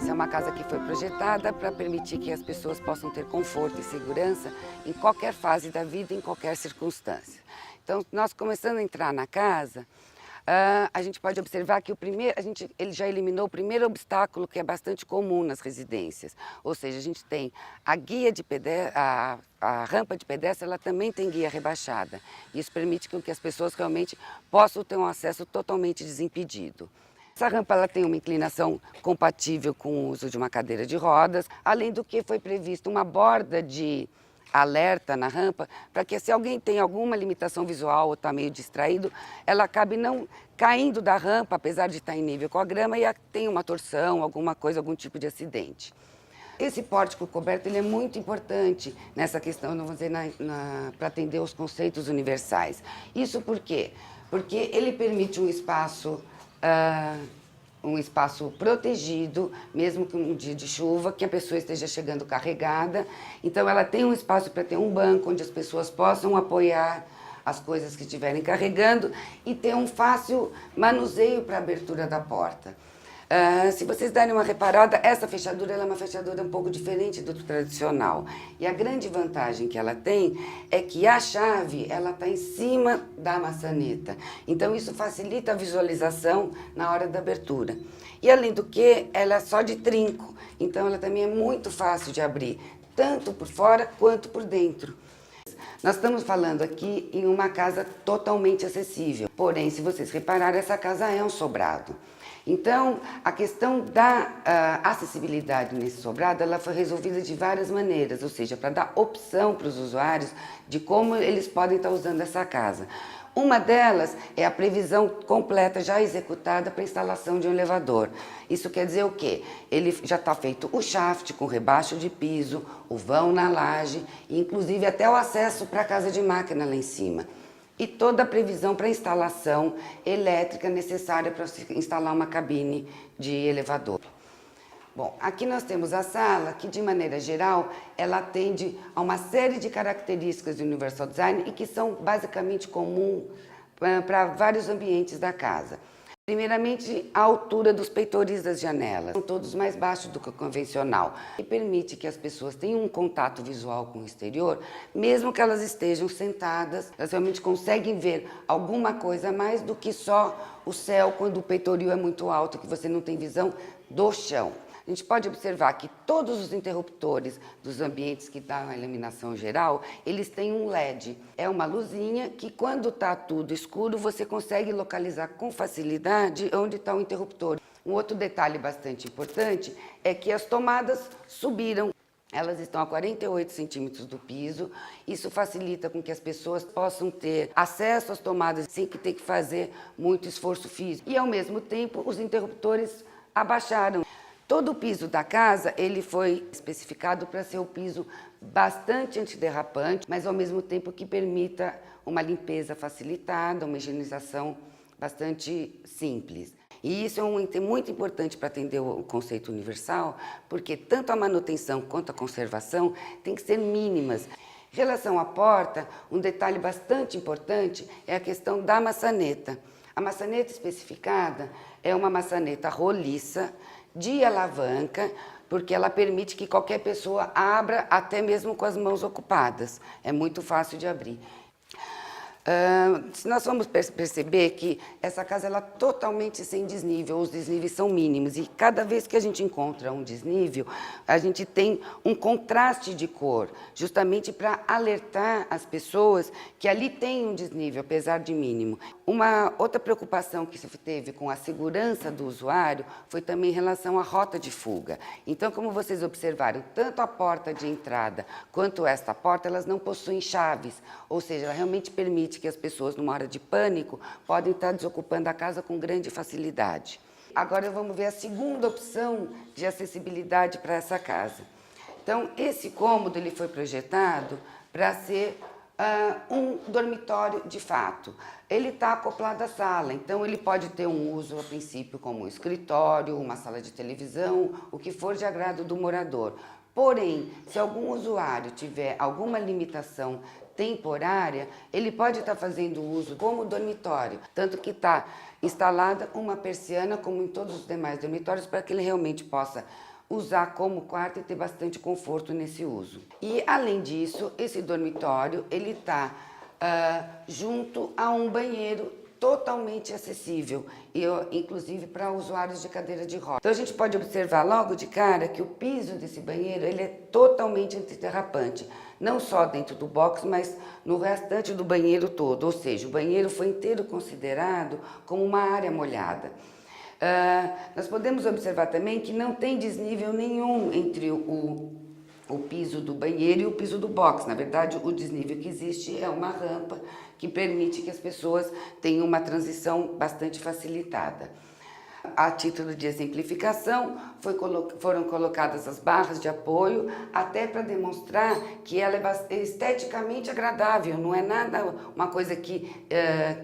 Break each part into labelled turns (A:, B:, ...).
A: Essa é uma casa que foi projetada para permitir que as pessoas possam ter conforto e segurança em qualquer fase da vida, em qualquer circunstância. Então, nós começando a entrar na casa, a gente pode observar que ele já eliminou o primeiro obstáculo que é bastante comum nas residências. Ou seja, a gente tem a guia de pedestre, a rampa de pedestre, ela também tem guia rebaixada. Isso permite que as pessoas realmente possam ter um acesso totalmente desimpedido. Essa rampa ela tem uma inclinação compatível com o uso de uma cadeira de rodas, além do que foi previsto uma borda de alerta na rampa, para que se alguém tem alguma limitação visual ou está meio distraído, ela acabe não caindo da rampa, apesar de estar em nível com a grama, e tenha uma torção, alguma coisa, algum tipo de acidente. Esse pórtico coberto ele é muito importante nessa questão, vamos dizer, para atender os conceitos universais. Isso por quê? Porque ele permite um espaço protegido, mesmo que um dia de chuva, que a pessoa esteja chegando carregada. Então, ela tem um espaço para ter um banco onde as pessoas possam apoiar as coisas que estiverem carregando e ter um fácil manuseio para a abertura da porta. Se vocês darem uma reparada, essa fechadura ela é uma fechadura um pouco diferente do tradicional. E a grande vantagem que ela tem é que a chave ela está em cima da maçaneta. Então isso facilita a visualização na hora da abertura. E além do que, ela é só de trinco. Então ela também é muito fácil de abrir, tanto por fora quanto por dentro. Nós estamos falando aqui em uma casa totalmente acessível. Porém, se vocês repararem, essa casa é um sobrado. Então, a questão da acessibilidade nesse sobrado, ela foi resolvida de várias maneiras, ou seja, para dar opção para os usuários de como eles podem estar usando essa casa. Uma delas é a previsão completa já executada para a instalação de um elevador. Isso quer dizer o quê? Ele já está feito o shaft com rebaixo de piso, o vão na laje, e inclusive até o acesso para a casa de máquina lá em cima. E toda a previsão para a instalação elétrica necessária para instalar uma cabine de elevador. Bom, aqui nós temos a sala que, de maneira geral, ela atende a uma série de características do Universal Design e que são basicamente comuns para vários ambientes da casa. Primeiramente, a altura dos peitoris das janelas. São todos mais baixos do que o convencional. E permite que as pessoas tenham um contato visual com o exterior, mesmo que elas estejam sentadas. Elas realmente conseguem ver alguma coisa a mais do que só o céu quando o peitoril é muito alto, que você não tem visão do chão. A gente pode observar que todos os interruptores dos ambientes que dão a iluminação geral, eles têm um LED. É uma luzinha que, quando está tudo escuro, você consegue localizar com facilidade onde está o interruptor. Um outro detalhe bastante importante é que as tomadas subiram. Elas estão a 48 centímetros do piso. Isso facilita com que as pessoas possam ter acesso às tomadas sem ter que fazer muito esforço físico. E, ao mesmo tempo, os interruptores abaixaram. Todo o piso da casa, ele foi especificado para ser um piso bastante antiderrapante, mas ao mesmo tempo que permita uma limpeza facilitada, uma higienização bastante simples. E isso é um item muito importante para atender o conceito universal, porque tanto a manutenção quanto a conservação têm que ser mínimas. Em relação à porta, um detalhe bastante importante é a questão da maçaneta. A maçaneta especificada é uma maçaneta roliça, de alavanca, porque ela permite que qualquer pessoa abra até mesmo com as mãos ocupadas. É muito fácil de abrir. Se nós vamos perceber que essa casa ela é totalmente sem desnível, os desníveis são mínimos, e cada vez que a gente encontra um desnível, a gente tem um contraste de cor, justamente para alertar as pessoas que ali tem um desnível, apesar de mínimo. Uma outra preocupação que se teve com a segurança do usuário foi também em relação à rota de fuga. Então, como vocês observaram, tanto a porta de entrada quanto esta porta, elas não possuem chaves, ou seja, ela realmente permite que as pessoas, numa hora de pânico, podem estar desocupando a casa com grande facilidade. Agora vamos ver a segunda opção de acessibilidade para essa casa. Então, esse cômodo ele foi projetado para ser um dormitório de fato. Ele está acoplado à sala, então ele pode ter um uso a princípio como um escritório, uma sala de televisão, o que for de agrado do morador. Porém, se algum usuário tiver alguma limitação temporária, ele pode estar fazendo uso como dormitório, tanto que está instalada uma persiana, como em todos os demais dormitórios, para que ele realmente possa usar como quarto e ter bastante conforto nesse uso. E, além disso, esse dormitório, ele está junto a um banheiro totalmente acessível, inclusive para usuários de cadeira de rodas. Então, a gente pode observar logo de cara que o piso desse banheiro ele é totalmente antiderrapante, não só dentro do box, mas no restante do banheiro todo, ou seja, o banheiro foi inteiro considerado como uma área molhada. Nós podemos observar também que não tem desnível nenhum entre o piso do banheiro e o piso do box. Na verdade, o desnível que existe é uma rampa que permite que as pessoas tenham uma transição bastante facilitada. A título de exemplificação, foram colocadas as barras de apoio, até para demonstrar que ela é esteticamente agradável, não é nada uma coisa que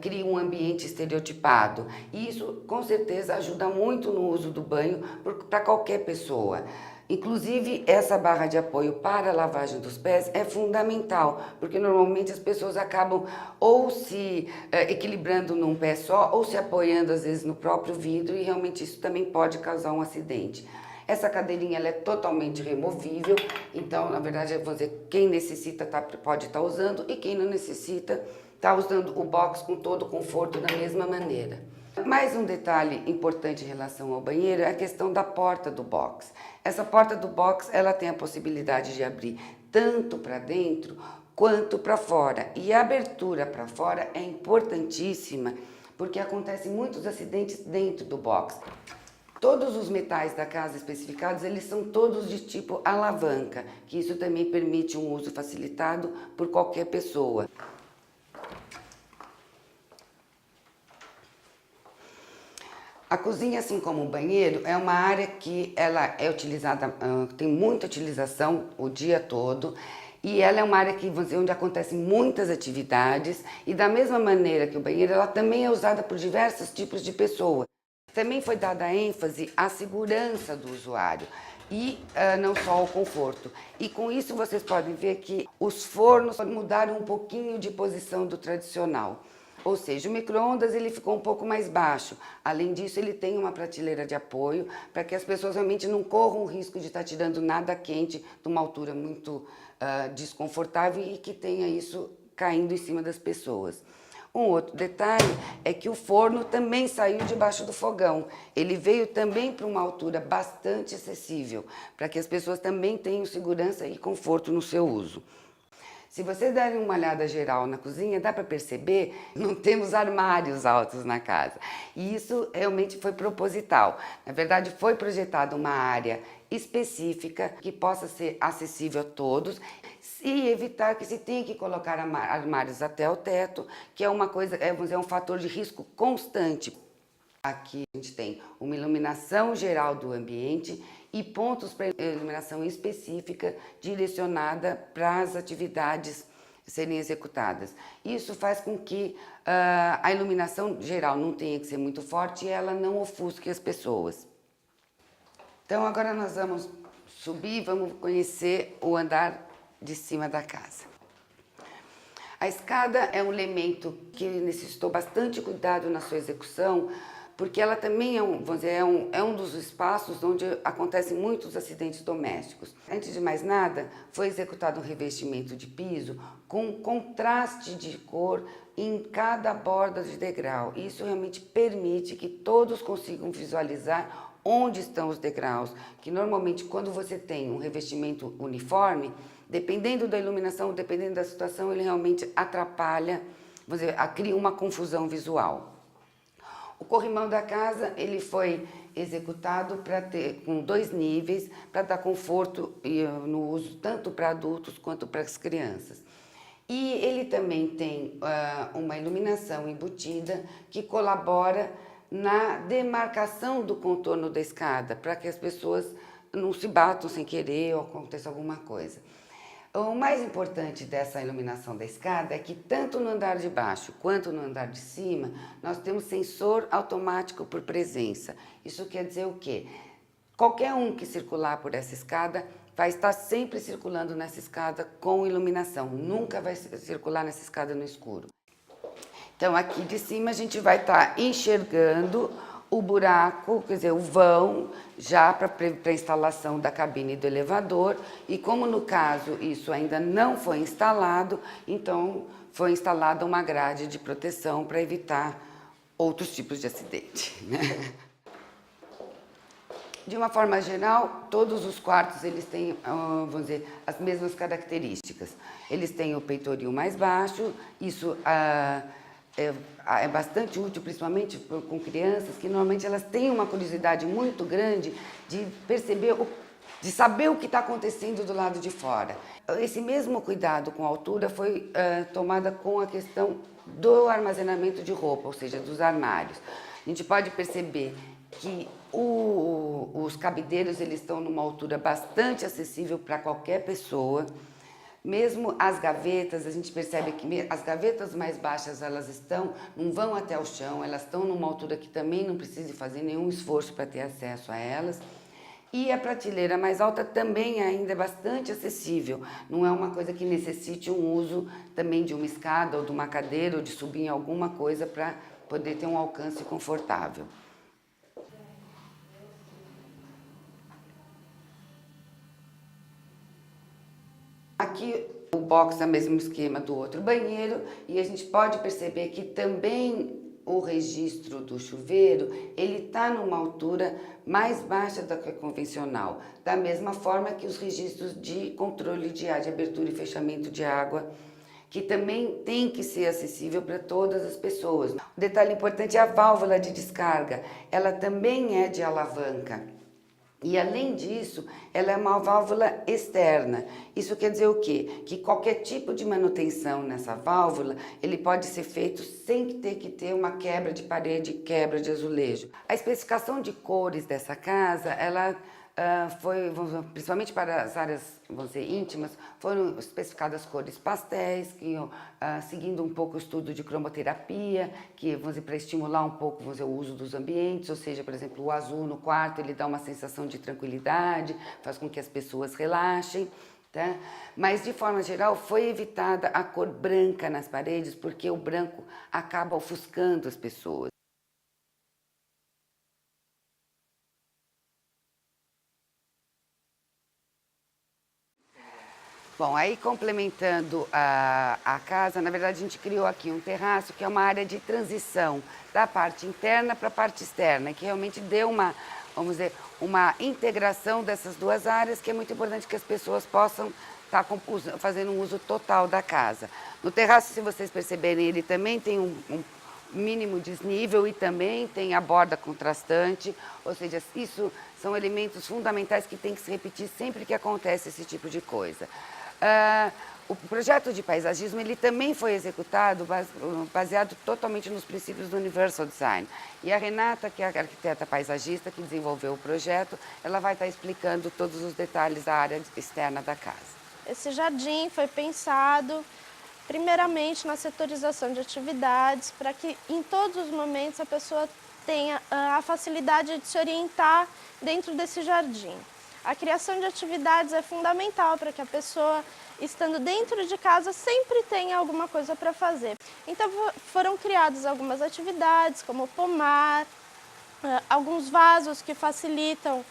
A: cria um ambiente estereotipado. E isso, com certeza, ajuda muito no uso do banho para qualquer pessoa. Inclusive, essa barra de apoio para a lavagem dos pés é fundamental, porque normalmente as pessoas acabam ou se equilibrando num pé só, ou se apoiando às vezes no próprio vidro, e realmente isso também pode causar um acidente. Essa cadeirinha ela é totalmente removível, então, na verdade, vou dizer, quem necessita pode estar usando, e quem não necessita está usando o box com todo o conforto da mesma maneira. Mais um detalhe importante em relação ao banheiro é a questão da porta do box. Essa porta do box ela tem a possibilidade de abrir tanto para dentro quanto para fora. E a abertura para fora é importantíssima porque acontecem muitos acidentes dentro do box. Todos os metais da casa especificados, eles são todos de tipo alavanca, que isso também permite um uso facilitado por qualquer pessoa. A cozinha, assim como o banheiro, é uma área que ela é utilizada, tem muita utilização o dia todo, e ela é uma área que, vamos dizer, onde acontecem muitas atividades, e da mesma maneira que o banheiro, ela também é usada por diversos tipos de pessoas. Também foi dada ênfase à segurança do usuário e não só ao conforto. E com isso vocês podem ver que os fornos mudaram um pouquinho de posição do tradicional. Ou seja, o micro-ondas ele ficou um pouco mais baixo. Além disso, ele tem uma prateleira de apoio para que as pessoas realmente não corram o risco de estar tirando nada quente de uma altura muito desconfortável e que tenha isso caindo em cima das pessoas. Um outro detalhe é que o forno também saiu debaixo do fogão. Ele veio também para uma altura bastante acessível, para que as pessoas também tenham segurança e conforto no seu uso. Se vocês derem uma olhada geral na cozinha, dá para perceber que não temos armários altos na casa. E isso realmente foi proposital. Na verdade, foi projetada uma área específica que possa ser acessível a todos e evitar que se tenha que colocar armários até o teto, que é uma coisa, vamos dizer, um fator de risco constante. Aqui a gente tem uma iluminação geral do ambiente e pontos para iluminação específica direcionada para as atividades serem executadas. Isso faz com que a iluminação geral não tenha que ser muito forte e ela não ofusque as pessoas. Então agora nós vamos subir, vamos conhecer o andar de cima da casa. A escada é um elemento que necessitou bastante cuidado na sua execução, porque ela também vamos dizer, é um dos espaços onde acontecem muitos acidentes domésticos. Antes de mais nada, foi executado um revestimento de piso com contraste de cor em cada borda de degrau. Isso realmente permite que todos consigam visualizar onde estão os degraus, que normalmente quando você tem um revestimento uniforme, dependendo da iluminação, dependendo da situação, ele realmente atrapalha, vamos dizer, cria uma confusão visual. O corrimão da casa ele foi executado com 2 níveis para dar conforto no uso tanto para adultos quanto para as crianças. E ele também tem uma iluminação embutida que colabora na demarcação do contorno da escada, para que as pessoas não se batam sem querer ou aconteça alguma coisa. O mais importante dessa iluminação da escada é que tanto no andar de baixo quanto no andar de cima, nós temos sensor automático por presença. Isso quer dizer o quê? Qualquer um que circular por essa escada vai estar sempre circulando nessa escada com iluminação, nunca vai circular nessa escada no escuro. Então aqui de cima a gente vai estar enxergando o buraco, quer dizer, o vão, já para a instalação da cabine do elevador, e como no caso isso ainda não foi instalado, então foi instalada uma grade de proteção para evitar outros tipos de acidente, né? De uma forma geral, todos os quartos eles têm, vamos dizer, as mesmas características. Eles têm o peitoril mais baixo, isso é bastante útil, principalmente com crianças, que normalmente elas têm uma curiosidade muito grande de perceber, de saber o que está acontecendo do lado de fora. Esse mesmo cuidado com a altura foi tomado com a questão do armazenamento de roupa, ou seja, dos armários. A gente pode perceber que os cabideiros eles estão numa altura bastante acessível para qualquer pessoa. Mesmo as gavetas, a gente percebe que as gavetas mais baixas elas não vão até o chão, elas estão numa altura que também não precisa fazer nenhum esforço para ter acesso a elas. E a prateleira mais alta também ainda é bastante acessível, não é uma coisa que necessite um uso também de uma escada ou de uma cadeira ou de subir em alguma coisa para poder ter um alcance confortável. Aqui o box é o mesmo esquema do outro banheiro e a gente pode perceber que também o registro do chuveiro, ele está numa altura mais baixa do que a convencional, da mesma forma que os registros de controle de ar, de abertura e fechamento de água, que também tem que ser acessível para todas as pessoas. O detalhe importante é a válvula de descarga, ela também é de alavanca. E além disso, ela é uma válvula externa. Isso quer dizer o quê? Que qualquer tipo de manutenção nessa válvula, ele pode ser feito sem ter que ter uma quebra de parede, quebra de azulejo. A especificação de cores dessa casa, ela foi, principalmente para as áreas, vamos dizer, íntimas, foram especificadas cores pastéis, que seguindo um pouco o estudo de cromoterapia, que, vamos dizer, para estimular um pouco, vamos dizer, o uso dos ambientes, ou seja, por exemplo, o azul no quarto, ele dá uma sensação de tranquilidade, faz com que as pessoas relaxem, tá? Mas, de forma geral, foi evitada a cor branca nas paredes, porque o branco acaba ofuscando as pessoas. Bom, aí complementando a casa, na verdade a gente criou aqui um terraço que é uma área de transição da parte interna para a parte externa, que realmente deu uma, vamos dizer, uma integração dessas duas áreas, que é muito importante que as pessoas possam estar fazendo um uso total da casa. No terraço, se vocês perceberem, ele também tem um mínimo desnível e também tem a borda contrastante, ou seja, isso são elementos fundamentais que tem que se repetir sempre que acontece esse tipo de coisa. O projeto de paisagismo ele também foi executado baseado totalmente nos princípios do Universal Design. E a Renata, que é a arquiteta paisagista que desenvolveu o projeto, ela vai estar explicando todos os detalhes da área externa da casa.
B: Esse jardim foi pensado primeiramente na setorização de atividades, para que em todos os momentos a pessoa tenha a facilidade de se orientar dentro desse jardim. A criação de atividades é fundamental para que a pessoa, estando dentro de casa, sempre tenha alguma coisa para fazer. Então foram criadas algumas atividades, como pomar, alguns vasos que facilitam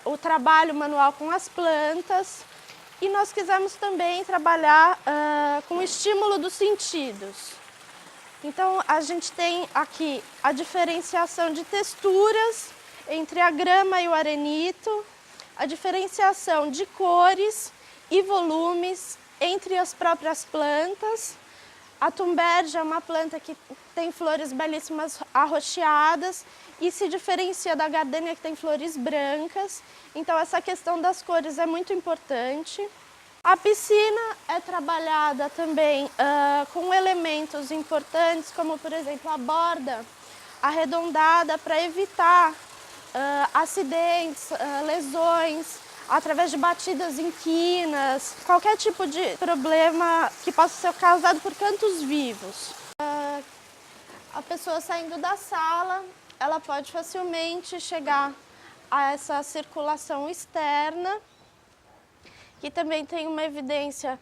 B: o trabalho manual com as plantas. E nós quisemos também trabalhar com o estímulo dos sentidos. Então, a gente tem aqui a diferenciação de texturas entre a grama e o arenito, a diferenciação de cores e volumes entre as próprias plantas. A tumbergia é uma planta que tem flores belíssimas arroxeadas e se diferencia da gardênia, que tem flores brancas. Então, essa questão das cores é muito importante. A piscina é trabalhada também com elementos importantes, como, por exemplo, a borda arredondada para evitar acidentes, lesões, através de batidas em quinas, qualquer tipo de problema que possa ser causado por cantos vivos. A pessoa saindo da sala, ela pode facilmente chegar a essa circulação externa, que também tem uma evidência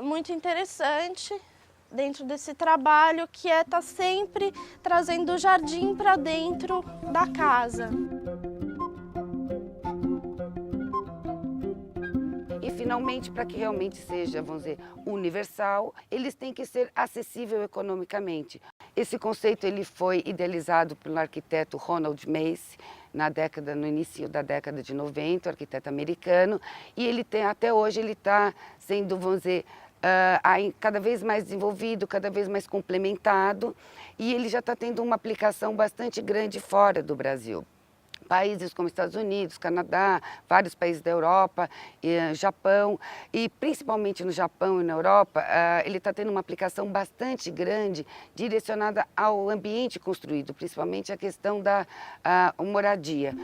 B: muito interessante dentro desse trabalho, que é estar sempre trazendo o jardim para dentro da casa.
A: E, finalmente, para que realmente seja, vamos dizer, universal, eles têm que ser acessível economicamente. Esse conceito ele foi idealizado pelo arquiteto Ronald Mace no início da década de 90, arquiteto americano, e ele tem, até hoje ele está sendo, vamos dizer, cada vez mais desenvolvido, cada vez mais complementado, e ele já está tendo uma aplicação bastante grande fora do Brasil. Países como Estados Unidos, Canadá, vários países da Europa, Japão, e principalmente no Japão e na Europa, ele está tendo uma aplicação bastante grande direcionada ao ambiente construído, principalmente a questão da moradia.